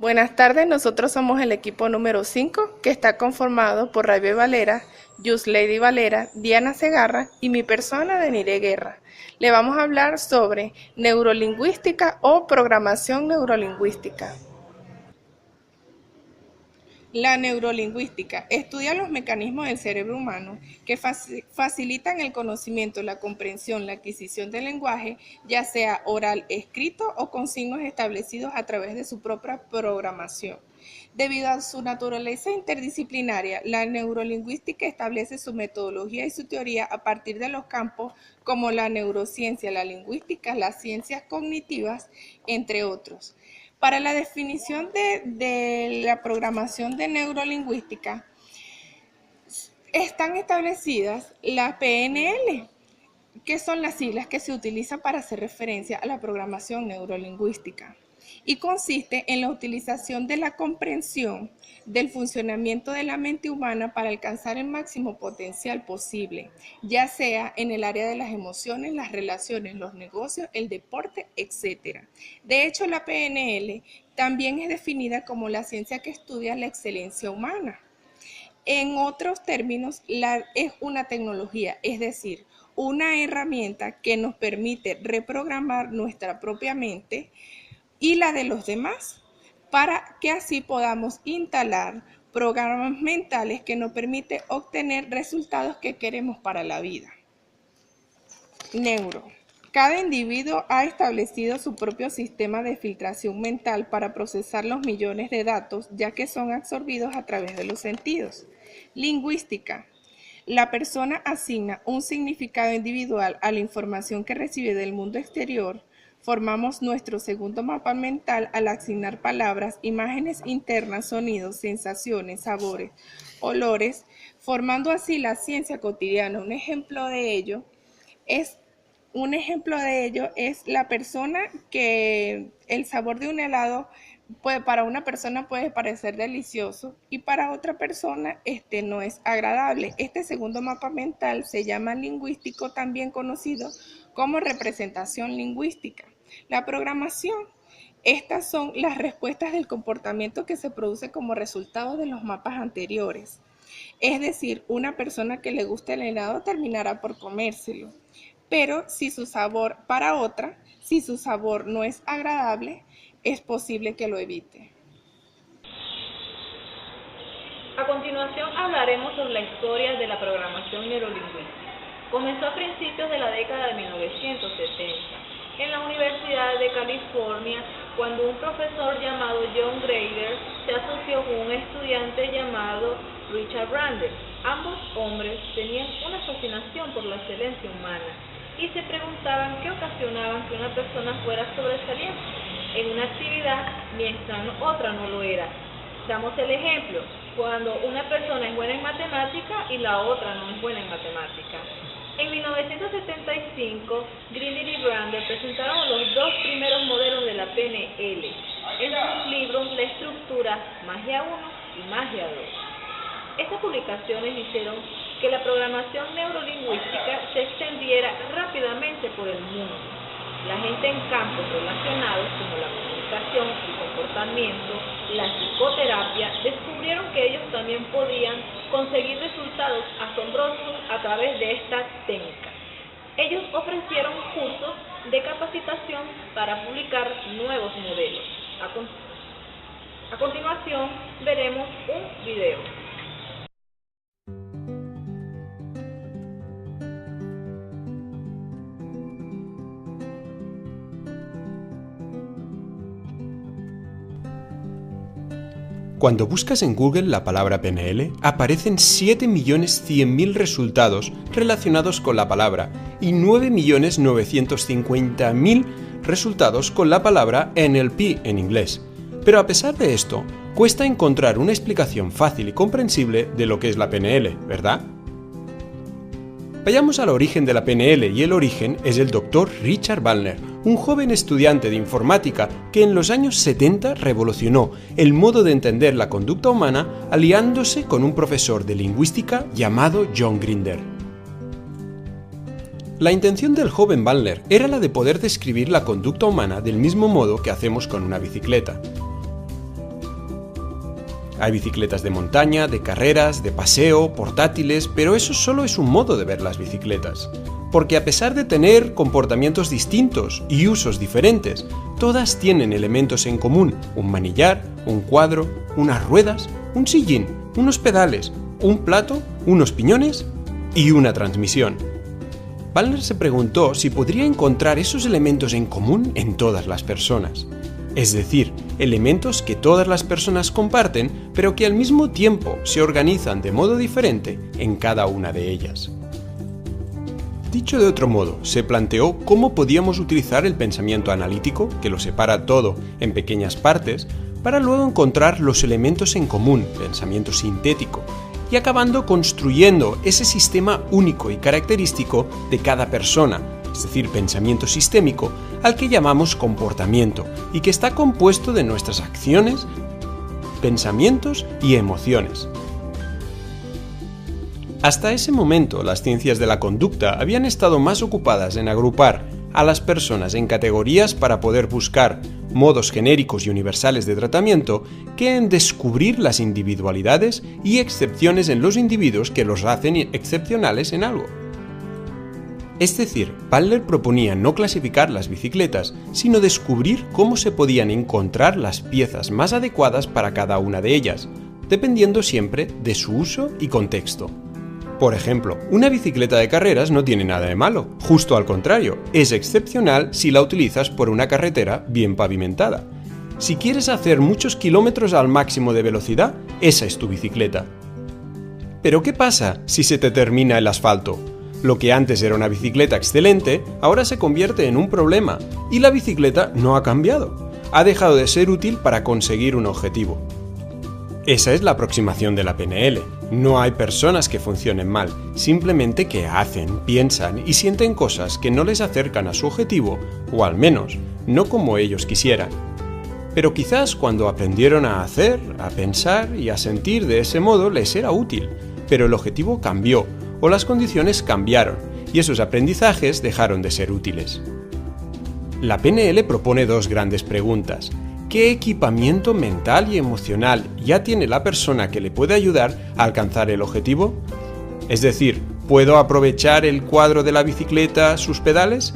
Buenas tardes, nosotros somos el equipo número 5 que está conformado por Raibé Valera, Yuslady Valera, Diana Segarra y mi persona, Denire Guerra. Le vamos a hablar sobre neurolingüística o programación neurolingüística. La neurolingüística estudia los mecanismos del cerebro humano que facilitan el conocimiento, la comprensión, la adquisición del lenguaje, ya sea oral, escrito o con signos establecidos a través de su propia programación. Debido a su naturaleza interdisciplinaria, la neurolingüística establece su metodología y su teoría a partir de los campos como la neurociencia, la lingüística, las ciencias cognitivas, entre otros. Para la definición de la programación de neurolingüística, están establecidas las PNL, que son las siglas que se utilizan para hacer referencia a la programación neurolingüística, y consiste en la utilización de la comprensión del funcionamiento de la mente humana para alcanzar el máximo potencial posible, ya sea en el área de las emociones, las relaciones, los negocios, el deporte, etc. De hecho, la PNL también es definida como la ciencia que estudia la excelencia humana. En otros términos, es una tecnología, es decir, una herramienta que nos permite reprogramar nuestra propia mente y la de los demás, para que así podamos instalar programas mentales que nos permiten obtener resultados que queremos para la vida. Neuro. Cada individuo ha establecido su propio sistema de filtración mental para procesar los millones de datos, ya que son absorbidos a través de los sentidos. Lingüística. La persona asigna un significado individual a la información que recibe del mundo exterior. Formamos nuestro segundo mapa mental al asignar palabras, imágenes internas, sonidos, sensaciones, sabores, olores, formando así la ciencia cotidiana. Un ejemplo de ello es la persona que el sabor de un helado para una persona puede parecer delicioso y para otra persona no es agradable. Este segundo mapa mental se llama lingüístico, también conocido como representación lingüística. La programación. Estas son las respuestas del comportamiento que se produce como resultado de los mapas anteriores. Es decir, una persona que le gusta el helado terminará por comérselo. Pero si su sabor no es agradable, es posible que lo evite. A continuación hablaremos sobre la historia de la programación neurolingüística. Comenzó a principios de la década de 1970 en la Universidad de California, cuando un profesor llamado John Grinder se asoció con un estudiante llamado Richard Bandler. Ambos hombres tenían una fascinación por la excelencia humana y se preguntaban qué ocasionaban que una persona fuera sobresaliente en una actividad mientras otra no lo era. Damos el ejemplo, cuando una persona es buena en matemática y la otra no es buena en matemática. En 1975, Grinder y Bandler presentaron los dos primeros modelos de la PNL en sus libros La estructura Magia 1 y Magia 2. Estas publicaciones hicieron que la programación neurolingüística se extendiera rápidamente por el mundo. La gente en campos relacionados como la comunicación, el comportamiento, la psicoterapia, descubrieron que ellos también podían conseguir resultados asombrosos a través de esta técnica. Ellos ofrecieron cursos de capacitación para publicar nuevos modelos. A continuación veremos un video. Cuando buscas en Google la palabra PNL, aparecen 7.100.000 resultados relacionados con la palabra y 9.950.000 resultados con la palabra NLP en inglés. Pero a pesar de esto, cuesta encontrar una explicación fácil y comprensible de lo que es la PNL, ¿verdad? Vayamos al origen de la PNL, y el origen es el Dr. Richard Bandler, un joven estudiante de informática que en los años 70 revolucionó el modo de entender la conducta humana aliándose con un profesor de lingüística llamado John Grinder. La intención del joven Bandler era la de poder describir la conducta humana del mismo modo que hacemos con una bicicleta. Hay bicicletas de montaña, de carreras, de paseo, portátiles, pero eso solo es un modo de ver las bicicletas. Porque a pesar de tener comportamientos distintos y usos diferentes, todas tienen elementos en común: un manillar, un cuadro, unas ruedas, un sillín, unos pedales, un plato, unos piñones y una transmisión. Wallner se preguntó si podría encontrar esos elementos en común en todas las personas. Es decir, elementos que todas las personas comparten, pero que al mismo tiempo se organizan de modo diferente en cada una de ellas. Dicho de otro modo, se planteó cómo podíamos utilizar el pensamiento analítico, que lo separa todo en pequeñas partes, para luego encontrar los elementos en común, pensamiento sintético, y acabando construyendo ese sistema único y característico de cada persona, es decir, pensamiento sistémico, al que llamamos comportamiento, y que está compuesto de nuestras acciones, pensamientos y emociones. Hasta ese momento, las ciencias de la conducta habían estado más ocupadas en agrupar a las personas en categorías para poder buscar modos genéricos y universales de tratamiento que en descubrir las individualidades y excepciones en los individuos que los hacen excepcionales en algo. Es decir, Wallner proponía no clasificar las bicicletas, sino descubrir cómo se podían encontrar las piezas más adecuadas para cada una de ellas, dependiendo siempre de su uso y contexto. Por ejemplo, una bicicleta de carreras no tiene nada de malo, justo al contrario, es excepcional si la utilizas por una carretera bien pavimentada. Si quieres hacer muchos kilómetros al máximo de velocidad, esa es tu bicicleta. Pero ¿qué pasa si se te termina el asfalto? Lo que antes era una bicicleta excelente, ahora se convierte en un problema, y la bicicleta no ha cambiado. Ha dejado de ser útil para conseguir un objetivo. Esa es la aproximación de la PNL. No hay personas que funcionen mal, simplemente que hacen, piensan y sienten cosas que no les acercan a su objetivo, o al menos, no como ellos quisieran. Pero quizás cuando aprendieron a hacer, a pensar y a sentir de ese modo les era útil, pero el objetivo cambió, o las condiciones cambiaron, y esos aprendizajes dejaron de ser útiles. La PNL propone dos grandes preguntas. ¿Qué equipamiento mental y emocional ya tiene la persona que le puede ayudar a alcanzar el objetivo? Es decir, ¿puedo aprovechar el cuadro de la bicicleta, sus pedales?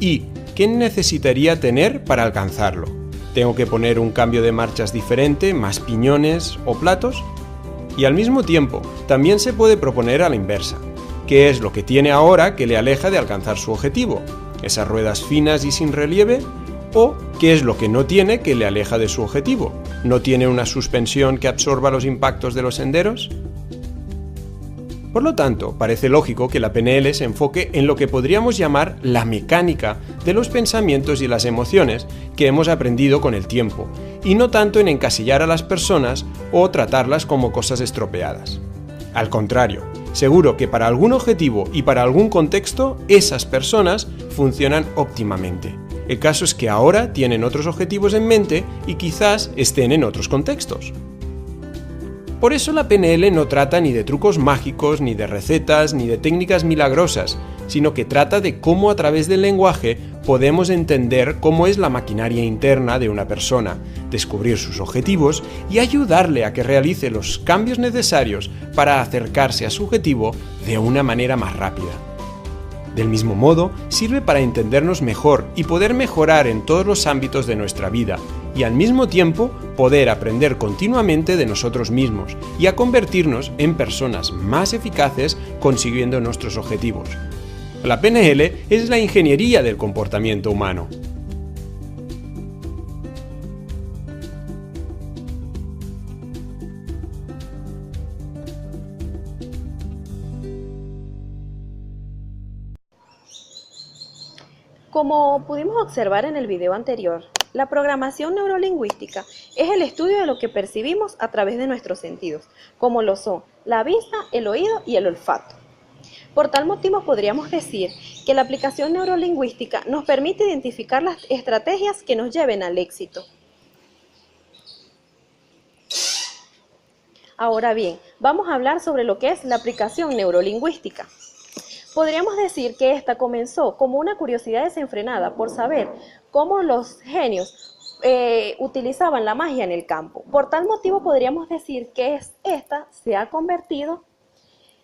¿Y qué necesitaría tener para alcanzarlo? ¿Tengo que poner un cambio de marchas diferente, más piñones o platos? Y al mismo tiempo, también se puede proponer a la inversa. ¿Qué es lo que tiene ahora que le aleja de alcanzar su objetivo? ¿Esas ruedas finas y sin relieve? ¿O qué es lo que no tiene que le aleja de su objetivo? ¿No tiene una suspensión que absorba los impactos de los senderos? Por lo tanto, parece lógico que la PNL se enfoque en lo que podríamos llamar la mecánica de los pensamientos y las emociones que hemos aprendido con el tiempo, y no tanto en encasillar a las personas o tratarlas como cosas estropeadas. Al contrario, seguro que para algún objetivo y para algún contexto, esas personas funcionan óptimamente. El caso es que ahora tienen otros objetivos en mente y quizás estén en otros contextos. Por eso la PNL no trata ni de trucos mágicos, ni de recetas, ni de técnicas milagrosas, sino que trata de cómo a través del lenguaje podemos entender cómo es la maquinaria interna de una persona, descubrir sus objetivos y ayudarle a que realice los cambios necesarios para acercarse a su objetivo de una manera más rápida. Del mismo modo, sirve para entendernos mejor y poder mejorar en todos los ámbitos de nuestra vida, y al mismo tiempo poder aprender continuamente de nosotros mismos y a convertirnos en personas más eficaces consiguiendo nuestros objetivos. La PNL es la ingeniería del comportamiento humano. Como pudimos observar en el video anterior, la programación neurolingüística es el estudio de lo que percibimos a través de nuestros sentidos, como lo son la vista, el oído y el olfato. Por tal motivo podríamos decir que la aplicación neurolingüística nos permite identificar las estrategias que nos lleven al éxito. Ahora bien, vamos a hablar sobre lo que es la aplicación neurolingüística. Podríamos decir que esta comenzó como una curiosidad desenfrenada por saber cómo los genios utilizaban la magia en el campo. Por tal motivo podríamos decir que esta se ha convertido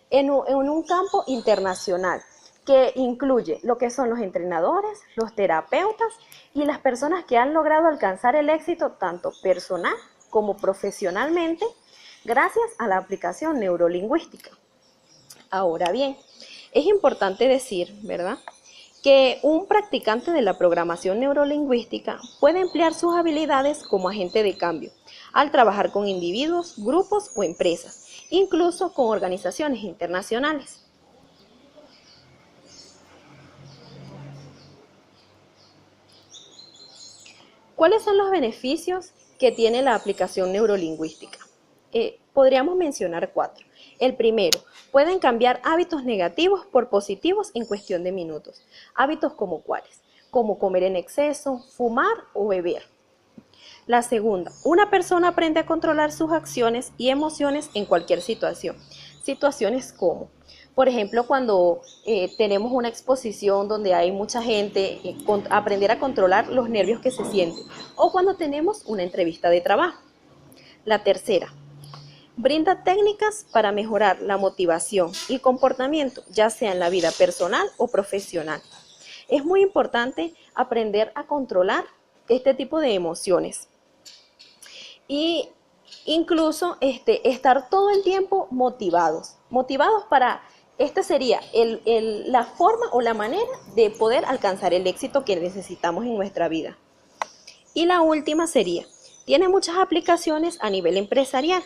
en un campo internacional que incluye lo que son los entrenadores, los terapeutas y las personas que han logrado alcanzar el éxito tanto personal como profesionalmente gracias a la aplicación neurolingüística. Ahora bien, es importante decir, ¿verdad?, que un practicante de la programación neurolingüística puede emplear sus habilidades como agente de cambio al trabajar con individuos, grupos o empresas, incluso con organizaciones internacionales. ¿Cuáles son los beneficios que tiene la aplicación neurolingüística? Podríamos mencionar 4. El primero, pueden cambiar hábitos negativos por positivos en cuestión de minutos. ¿Hábitos como cuáles? Como comer en exceso, fumar o beber. La segunda, una persona aprende a controlar sus acciones y emociones en cualquier situación. Situaciones como, por ejemplo, cuando tenemos una exposición donde hay mucha gente, aprender a controlar los nervios que se sienten. O cuando tenemos una entrevista de trabajo. La tercera, brinda técnicas para mejorar la motivación y comportamiento, ya sea en la vida personal o profesional. Es muy importante aprender a controlar este tipo de emociones. Y incluso estar todo el tiempo motivados para, esta sería la forma o la manera de poder alcanzar el éxito que necesitamos en nuestra vida. Y la última sería, tiene muchas aplicaciones a nivel empresarial,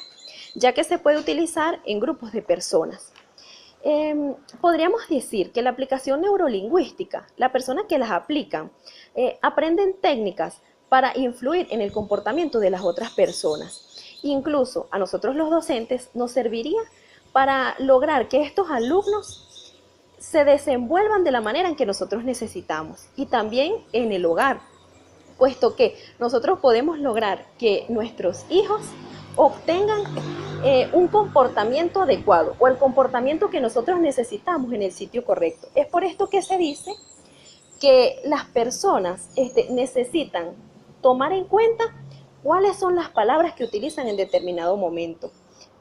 ya que se puede utilizar en grupos de personas. Podríamos decir que la aplicación neurolingüística, la persona que las aplican, aprenden técnicas para influir en el comportamiento de las otras personas. Incluso a nosotros los docentes nos serviría para lograr que estos alumnos se desenvuelvan de la manera en que nosotros necesitamos y también en el hogar, puesto que nosotros podemos lograr que nuestros hijos obtengan un comportamiento adecuado o el comportamiento que nosotros necesitamos en el sitio correcto. Es por esto que se dice que las personas necesitan tomar en cuenta cuáles son las palabras que utilizan en determinado momento,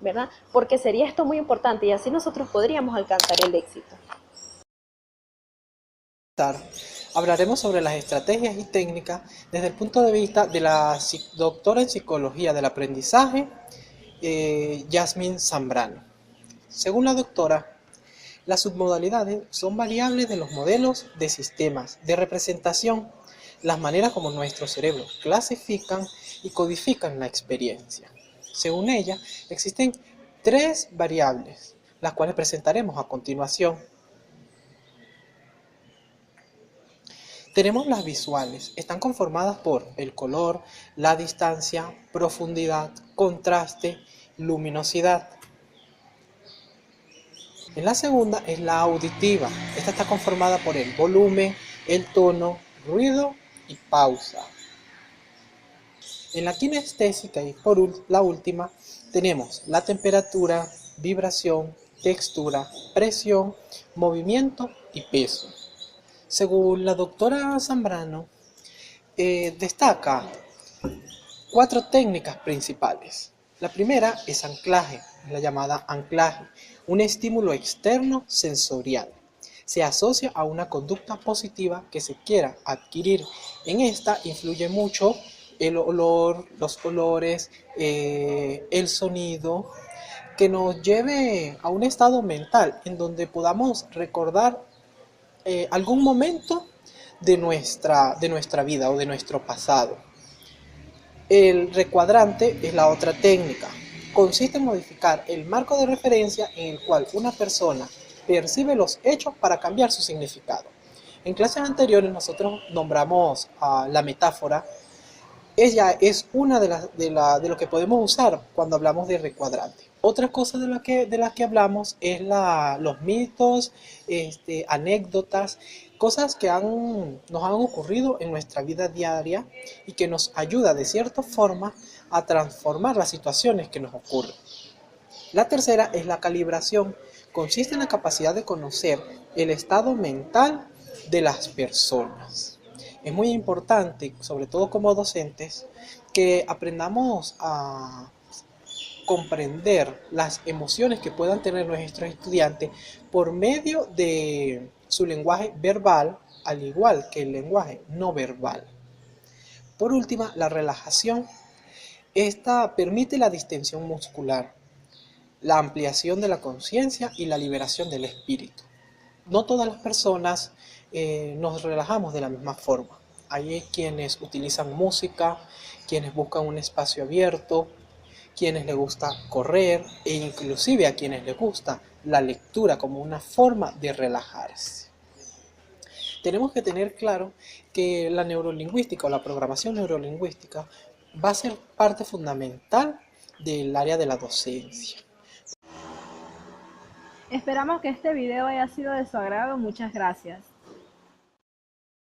¿verdad? Porque sería esto muy importante y así nosotros podríamos alcanzar el éxito. Hablaremos sobre las estrategias y técnicas desde el punto de vista de la doctora en psicología del aprendizaje, Yasmín Zambrano. Según la doctora, las submodalidades son variables de los modelos de sistemas de representación, las maneras como nuestro cerebro clasifican y codifican la experiencia. Según ella, existen 3 variables, las cuales presentaremos a continuación. Tenemos las visuales, están conformadas por el color, la distancia, profundidad, contraste, luminosidad. En la segunda es la auditiva, esta está conformada por el volumen, el tono, ruido y pausa. En la kinestésica y por la última tenemos la temperatura, vibración, textura, presión, movimiento y peso. Según la doctora Zambrano, destaca 4 técnicas principales. La primera es anclaje, la llamada anclaje, un estímulo externo sensorial. Se asocia a una conducta positiva que se quiera adquirir. En esta influye mucho el olor, los colores, el sonido, que nos lleve a un estado mental en donde podamos recordar algún momento de nuestra vida o de nuestro pasado. El recuadrante es la otra técnica. Consiste en modificar el marco de referencia en el cual una persona percibe los hechos para cambiar su significado. En clases anteriores nosotros nombramos la metáfora. Ella es una de lo que podemos usar cuando hablamos de recuadrante. Otra cosa de la que hablamos es los mitos, anécdotas, cosas que nos han ocurrido en nuestra vida diaria y que nos ayuda de cierta forma a transformar las situaciones que nos ocurren. La tercera es la calibración. Consiste en la capacidad de conocer el estado mental de las personas. Es muy importante, sobre todo como docentes, que aprendamos a comprender las emociones que puedan tener nuestros estudiantes por medio de su lenguaje verbal, al igual que el lenguaje no verbal. Por último, la relajación. Esta permite la distensión muscular, la ampliación de la conciencia y la liberación del espíritu. No todas las personas nos relajamos de la misma forma. Hay quienes utilizan música, quienes buscan un espacio abierto, quienes les gusta correr e inclusive a quienes les gusta la lectura como una forma de relajarse. Tenemos que tener claro que la neurolingüística o la programación neurolingüística va a ser parte fundamental del área de la docencia. Esperamos que este video haya sido de su agrado. Muchas gracias.